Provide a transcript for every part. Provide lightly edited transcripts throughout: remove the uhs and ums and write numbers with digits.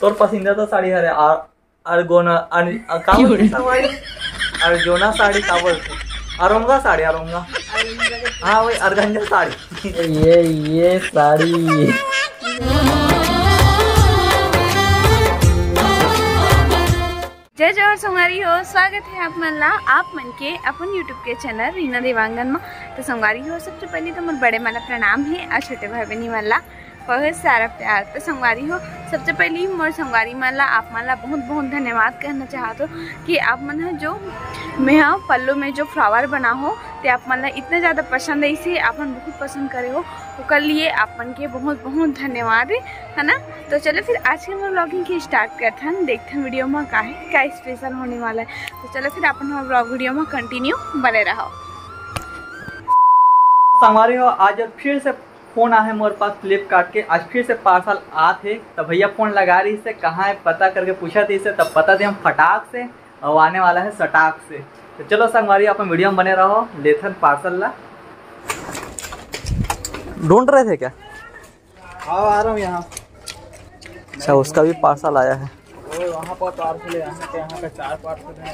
तोर पसंदीदा तो साड़ी है अर्गोना अर्जोना साड़ी का बोलते अरोंगा साड़ी अरोंगा हाँ वही अर्गंजा साड़ी ये साड़ी जय जवाहर संगवारी हो। स्वागत है आप मन ला आप मन के अपन यूट्यूब के चैनल रीना देवांगन में। तो संगवारी हो सबसे पहले तो मोर बड़े मन प्रणाम है और छोटे भाई बहनी मन ला बहुत सारा प्यार। तो संगवारी हो सबसे पहले मोर संगवारी मन ला आप मन ला बहुत बहुत धन्यवाद कहना चाहते हो कि आप मन जो मैं पल्लू में जो फ्लावर बना हो तो आप मन ला इतना ज़्यादा पसंद है, इसे आप मन बहुत पसंद करे हो कर लिए आप मन के बहुत बहुत धन्यवाद है ना। तो चलो फिर आज के हम व्लॉगिंग की स्टार्ट करते हैं, देखते हैं वीडियो में क्या स्पेशल होने वाला है। तो चलो फिर अपन व्लॉग वीडियो में कंटिन्यू बने रहो। संगवारी हो आज फिर से फोन आए मोर पास फ्लिपकार्ट के, आज फिर से पार्सल आते तो भैया फोन लगा रही से कहाँ है पता करके पूछा थी इसे, तब पता थे हम फटाक से और आने वाला है सटाक से। तो चलो संगवारी अपन वीडियो में बने रहो, लेथन पार्सल ला। ढूंढ रहे थे क्या? हाँ आ रहा हूँ यहाँ। अच्छा उसका भी पार्सल आया है। वहाँ पर पार्सल यहाँ का 4 पार्सल है।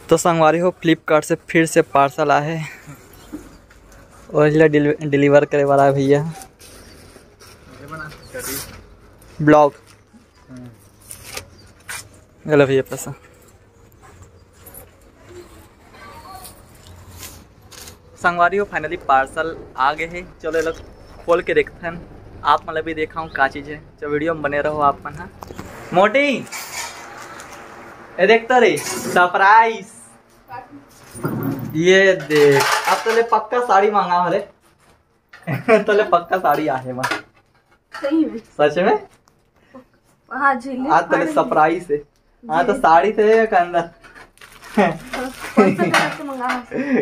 तो संगवारी हो फ्लिपकार्ट से फिर से पार्सल आया है और डिलीवर करे वाला है भैया ब्लॉग। चलो भैया पैसा संगवारी हो फाइनली पार्सल आ गए हैं। चलो लोग खोल के देखते हैं, आप मतलब भी देखा हूँ क्या चीज़ है। चलो वीडियो में बने रहो आप मन। हाँ मोटी ये देखता रही सरप्राइज, ये देख अब तो ले पक्का साड़ी मांगा हले तो ले पक्का साड़ी आहे बा सही में सच में आज तो सरप्राइज है। हाँ तो साड़ी थे के अंदर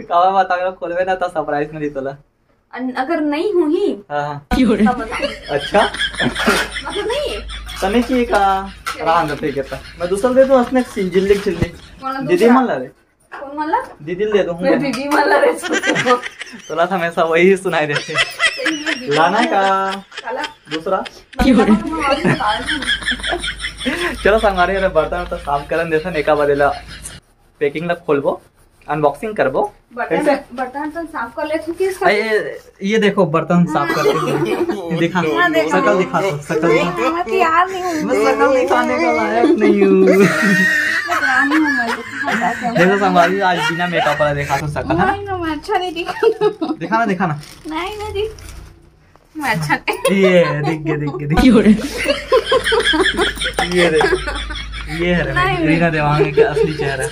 कब बता खोलवे ना तो सरप्राइज में दी तोला अगर नहीं हुई। हाँ अच्छा मतलब नहीं तने की का रांग थे के मैं दूसरा दे दूं उसने चिल्ली दीदी मान ला रे कौन माला दीदी दे दूं मैं दीदी माला रे तोला हमेशा वही सुनाई देते लाना का दूसरा चलो संगारे रे बर्तन तो साफ करन देसन एका बदेला पैकिंग ला खोलबो अनबॉक्सिंग करबो। बर्तन तो साफ कर ले तू किस ये देखो बर्तन साफ करके दिखा शकल दिखा दो शकल मैं तैयार नहीं हूं, मैं शकल दिखाने का लायक नहीं हूं। देखो संभाली आज बिना मेकअप वाला देखा तो शकल है ना। मैं अच्छा नहीं दिखा दिखाना दिखाना नहीं ना दिख मैं अच्छा ये दिख गया ये देख ये है रीना देवांगन का असली चेहरा।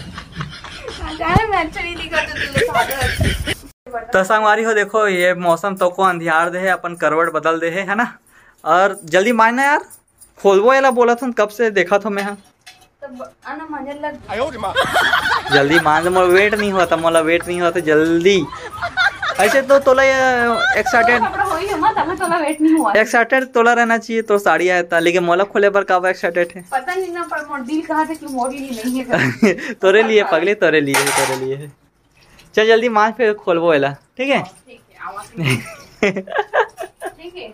तो संगवारी हो देखो ये मौसम तो को अंधियार दे है, अपन करवट बदल दे है ना। और जल्दी मानना यार खोलबो एला बोला तुम कब से देखा तो मैं। जल्दी मान मोला वेट नहीं हुआ था, मोला वेट नहीं हुआ था जल्दी ऐसे तो तोला एक्साइटेड तोला रहना चाहिए तो साड़ी आया था, लेकिन मोला खोले पर कब एक्साइटेड है पता नहीं ना, पर मोर दिल कहा था कि मोर लिए नहीं है तोरे लिए पगले तोरे लिए है। चल जल्दी मान फिर खोलबो एला ठीक है। ठीक है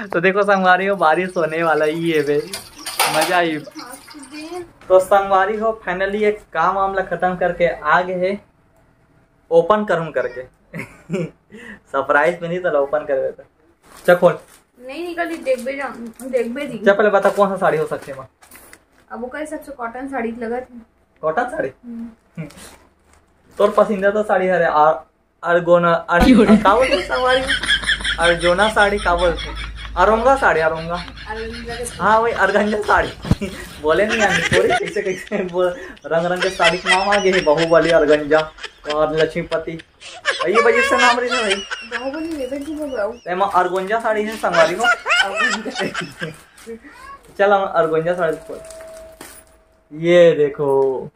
तो देखो संगवारी हो बारिश होने वाला ही है बे, मजा आई। तो संगवारी हो फाइनली एक काम मामला खत्म करके आ गए है, ओपन करूँ करके सरप्राइज में नहीं तो ओपन कर देता। चल खोल नहीं निकली देख बे दी। चल पहले बता कौन सा साड़ी हो सकती है। अब वो कई सबसे कॉटन साड़ी लगा थी। कॉटन साड़ी तोर पसंदीदा तो साड़ी है अर्गोना अर्जोना साड़ी का बोलते अरोंगा साड़ी अरोंगा हाँ वही अर्गंजा साड़ी बोले नहीं आने थोड़ी कैसे रंग रंग के साड़ी के नाम आ गए है, बाहुबली अर्गंजा और लक्ष्मीपति ये वजह से नाम रही है भाई बाहुबली अर्गंजा साड़ी है संगवारी को। चल हम अर्गंजा साड़ी खोल, ये देखो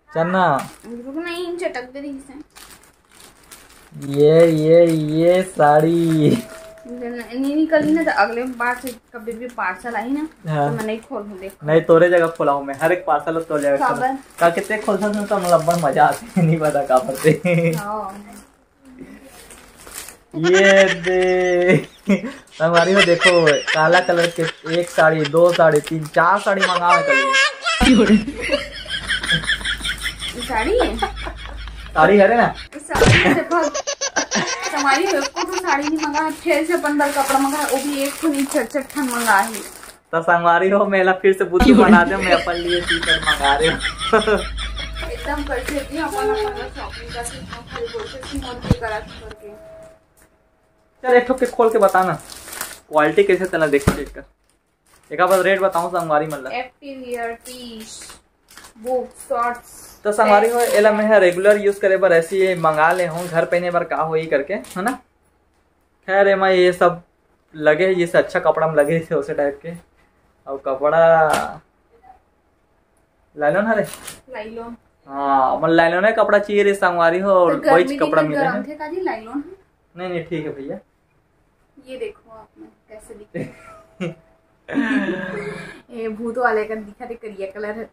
चन्ना नहीं चटक दे रही ये साड़ी नहीं निकली ना तो अगले बार से कभी भी पार्सल आई ना। हाँ। तो मैं नहीं खोल देखो नहीं तोरे जगह खोलाऊं मैं, हर एक पार्सल तो जगह का कितने खोल सकते तो लंबा मजा आती है नहीं पता कहाँ पर से। ये दे संगवारी हो देखो, काला कलर के 1 साड़ी 2 साड़ी 3 4 साड़ी मंगावे कल। साड़ी है, साड़ी है ना, साड़ी से हमारी को तो साड़ी नहीं मंगा, फिर से बंदर कपड़ा मंगा, वो भी एक को नहीं 6-6 ठन मंगा है। तो संगवारी हो मेला फिर से बुद्धू बना दे, मैं अपन लिए टी-शर्ट मंगा रही हूँ। एकदम करके थी अपन शॉपिंग करके खाली बोलते थे मोल के करा करके। चल एक ठोक के खोल के बताना क्वालिटी कैसे चला, देख चेक कर। एक बार रेट बताऊं संगवारी मतलब एक्टिवियर टी बुक शॉर्ट्स तो संगवारी हो एला में है रेगुलर यूज करे बर ऐसी मंगा ले हूं, घर पहने बर का होई करके, है ना। खैर एमा ये सब लगे, ये से अच्छा कपड़ा में लगे थे उसे टाइप के, और कपड़ा लाइलॉन हरे लाइलॉन, हाँ मतलब लाइलॉन है कपड़ा चाहिए रे संगवारी हो, और वही कपड़ा मिले है। थे काजी लाइलॉन नहीं नहीं ठीक है भैया, ये देखो आपने कैसे दिखे। ये भूत वाले का दिखा थे, करिया कलर है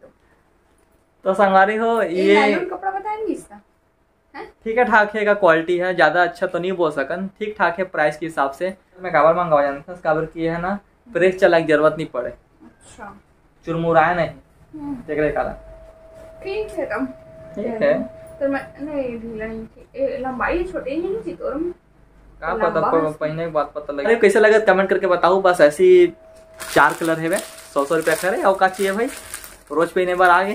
तो संगवारी हो ये लाइलॉन कपड़ा बताएंगे इसका ठीक है ठाक है, का क्वालिटी है, ज्यादा अच्छा तो नहीं बोल सकन, ठीक ठाक है प्राइस के हिसाब से। मैं काबर मंगवा जानता काबर की है ना, प्रेस चला की जरूरत नहीं पड़े, अच्छा चुरमुराए नहीं देख रहे काला, ठीक है तब ठीक है। तो मैं नहीं ढीला नहीं थी, लंबाई छोटी नहीं थी तो क्या पता पहने के बाद पता लगे। कैसे लगे कमेंट करके बताओ। बस ऐसी 4 कलर है 100 रुपया करे, और का चाहिए भाई, रोज पहने बार आगे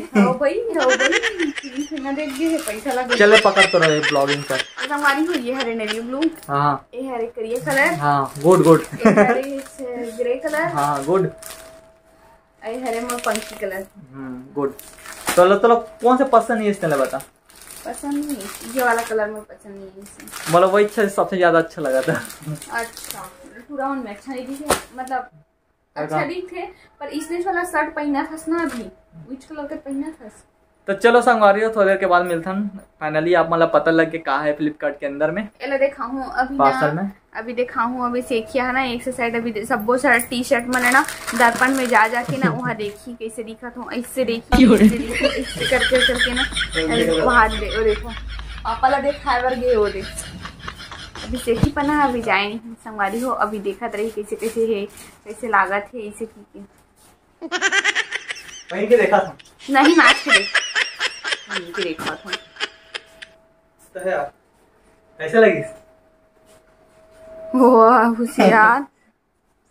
पैसा लगे। चले पकड़ तो रहे ब्लॉगिंग पर। हमारी हो ये हरे नेवी ब्लू, हाँ ये हरे करिया कलर, हाँ गुड गुड, ग्रे कलर, हाँ गुड, ये हरे में पंखी कलर, गुड। चलो चलो कौन से पसंद नहीं इसने बता। पसंद नहीं ये वाला कलर में पसंद नहीं है इसे, मतलब वही सबसे ज्यादा अच्छा लगा था। अच्छा पूरा उनमें अच्छा नहीं दिखे, मतलब अच्छा दिखे, पर इसने वाला शर्ट पहना था ना, अभी व्हाइट कलर का पहना था। तो चलो संगवारी हो थोड़ी देर के बाद मिलता हूँ। फाइनली आप मतलब पता लग के कहा है फ्लिपकार्ट के अंदर में देखा हूँ अभी पार्सल में, अभी देखा हूँ अभी सेखिया है ना, एक से साइड अभी सबो सारा टी शर्ट मैंने ना दर्पण में जा जाके ना वहाँ देखी कैसे दिखा था, ऐसे देखी ऐसे करके करके ना वहाँ देखो पापा ला देखा गए वो देख, अभी सेखी पना अभी जाए नहीं संगवारी हो, अभी देखा रही कैसे कैसे है, कैसे लागत है इसे की वहीं के देखा था नहीं नाच के देखा था। तो है यार कैसे लगी, वाह होशियार,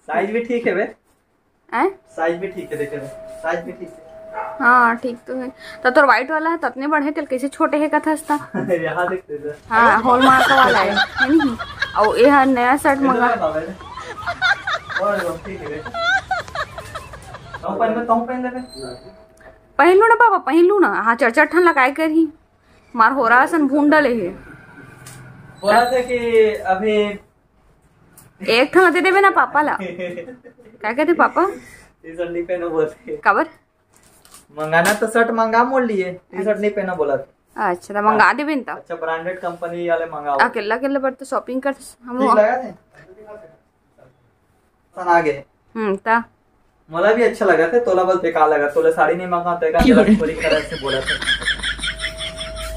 साइज भी ठीक है बे, साइज भी ठीक है, देखे साइज भी ठीक है, हाँ ठीक तो है। तो व्हाइट वाला है ततने बड़े तेल कैसे छोटे है कथा था यहाँ देखते थे, हाँ हॉलमार्क वाला है नहीं, और ये नया शर्ट मंगा पहन लू ना पापा, पहन लू ना, हाँ 4-4 ठन लगाए कर ही मार हो रहा सन भून डले है, बोला था कि अभी 1 ठन दे देवे ना पापा ला। क्या कहते पापा टी शर्ट नहीं पहना बोलते, कबर मंगाना तो शर्ट मंगा मोड़ लिए, टी शर्ट नहीं पहना बोला था। अच्छा तो मंगा देवे ना, अच्छा ब्रांडेड कंपनी वाले मंगाओ, अकेला अकेला पर तो शॉपिंग कर हम ठीक लगा थे सन आगे ता मला भी अच्छा लगा था, तोला बस बेकार लगा, तोला साड़ी नहीं मंगा तो पूरी तरह से बोला था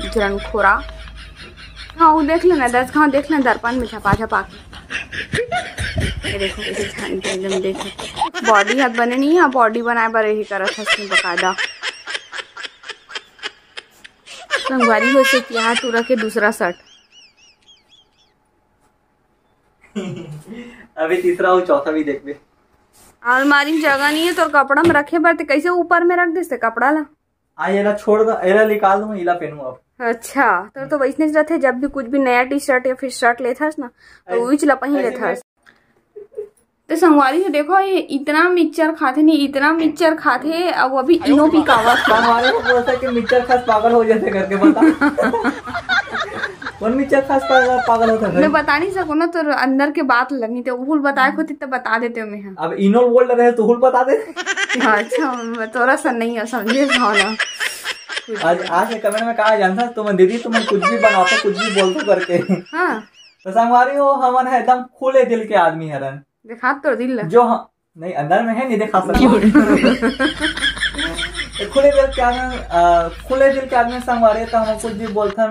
जरन खोरा। हाँ वो देख लेना 10 गाँव देख लेना दर्पण में छपा छपा के, देखो कैसे छान के एकदम देखो बॉडी हाथ बने नहीं है, बॉडी बनाए बार यही करा था इसमें बकायदा। संगवारी हो से क्या तू रखे दूसरा शर्ट अभी तीसरा और चौथा भी देख ले, अलमारी में जगह नहीं है तो कपड़ा में रखे बार कैसे ऊपर में रख दे कपड़ा ला, एला छोड़ दो, एला निकाल दूं, इला पहनूं अब। अच्छा तो वैसने रहते जब भी कुछ भी नया टी शर्ट या फिर शर्ट लेथास ना तो वही चला पहन लेथास। तो संगवारी से देखो ये इतना मिक्सचर खाते नहीं, इतना मिक्सचर खाते अब अभी इनो भी कावा हमारे को बोलता कि मिक्सचर खास पागल हो जाते करके बता कौन मिक्सचर खास पागल होता है, मैं बता नहीं सकूँ ना, तो अंदर के बात लगनी तो हुल बताए को तो बता देते मैं। अब इनो बोल रहे तो हुल बता दे। अच्छा तोरा सन नहीं है समझे ना, आज कमेंट में कहा जानता तुम दीदी तुम कुछ भी बनाते कुछ भी बोलते करके, हाँ तो संगवारी हो हमन है एकदम खुले दिल के आदमी है, दिखा तो दिल जो नहीं अंदर में है नहीं दिखा सकते खुले दिल के आदमी संगवारी तो हम कुछ भी बोलते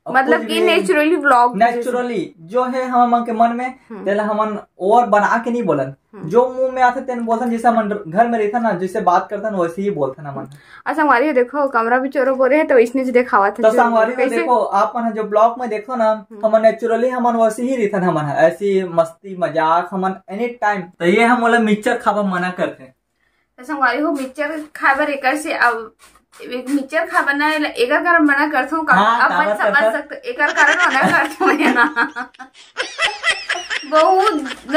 मतलब कि नेचुरली व्लॉग नेचुरली जो है हम के मन में तेला हमन और बना के नहीं बोलन, जो मुंह में आते तेन बोलथन, जैसे हम घर में रहता ना जैसे बात करथन वैसे ही बोलथन हमन। संगवारी देखो कमरा भी चोरो बोले है तो इसने दिखावा था। तो संगवारी देखो आप मन जो ब्लॉग में देखो ना हमन नेचुरली हमन वैसे ही रहथन, हमन ऐसी मस्ती मजाक हमन एनी टाइम। तो ये हम बोला मिक्सचर खावा मना करथे। तो संगवारी हो मिक्सचर खाबर एकर से अब मिक्सचर खा बना एकर कारण मना करथो का अपन समझ सकते एकर कारण मना करथो मैं ना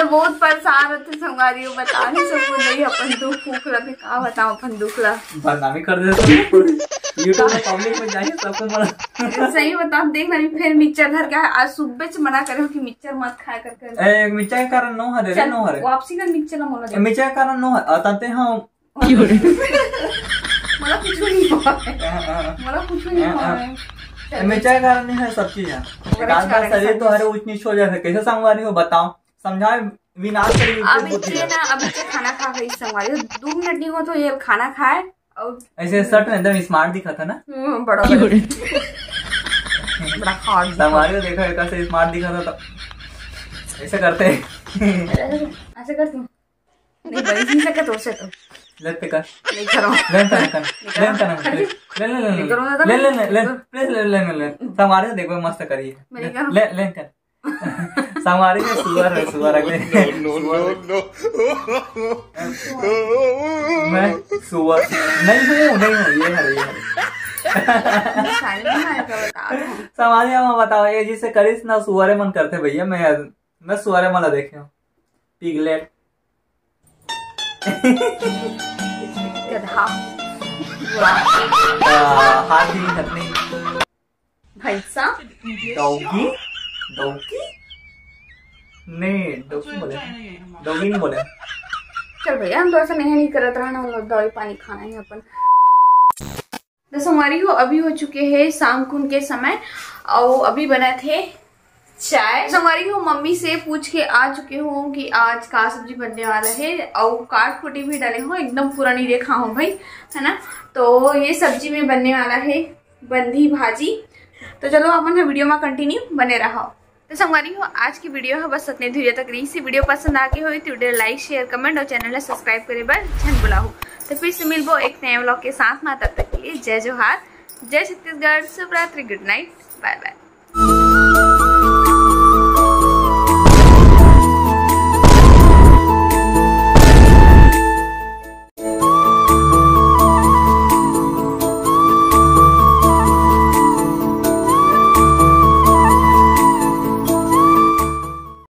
बहुत परेशान रहते संगवारी बता नहीं सकूं नहीं अपन दुख फूक रखे का बताओ अपन दुख ला बदनामी कर देते यूट्यूब में पब्लिक में जाइए सबको मना सही बताओ देख ना फिर मिक्सचर घर का आज सुबह से मना करे कि मिक्सचर मत खाया कर मिक्सचर के कारण नो हरे नो हरे वापसी का मिक्सचर मोला मिक्सचर के कारण नो तते हम मला कुछ नहीं हुआ मला कुछ नहीं हुआ मिर्चा कारण नहीं है सब चीज है। शरीर तो हरे ऊंच नीच हो जाता, कैसे संगवारी हो बताओ समझाए विनाश करी। अभी खाना खा गई संगवारी 2 मिनट नहीं हो तो ये खाना खाए और ऐसे शर्ट में एकदम स्मार्ट दिखा था ना बड़ा हार्ड संगवारी देखो कैसे स्मार्ट दिखा था तो ऐसे करते ऐसे कर तू नहीं बड़ी नहीं सके तो से तो लेट पे कर नहीं करो ले संगवारी देखो मस्त करी ले कर संगवारी में सुअर अगले मैं सुअर नहीं हूँ ये है संगवारी हम बताओ ये जिसे करीस ना सुअरे मन करते भैया मैं सुअरे मला देखे हूँ पिगलेट हाथ भी नहीं भैंसा डॉगी डॉगी नहीं डॉगी नहीं बोले। चल भैया हम तो ऐसा नहीं करत रहना, हम लोग दवाई पानी खाना है अपन। तो संगवारी हो अभी हो चुके हैं शाम कुन के समय और अभी बना थे चाय। संगवारी हो मम्मी से पूछ के आ चुके हो कि आज का सब्जी बनने वाला है और काट कुटी भी डाले हो, एकदम पूरा नहीं देखा हूँ भाई है ना। तो ये सब्जी में बनने वाला है बंधी भाजी। तो चलो अपन वीडियो में कंटिन्यू बने रहो। तो संगवारी हो आज की वीडियो है बस इतने दूर तक रही। सी वीडियो पसंद आके हो तो वीडियो लाइक शेयर कमेंट और चैनल सब्सक्राइब करे बार झन बुलाओ। तो फिर से मिलबो एक नए व्लॉग के साथ में, तब तक के लिए जय जोहार, जय छत्तीसगढ़, शुभ रात्रि, गुड नाइट, बाय बाय।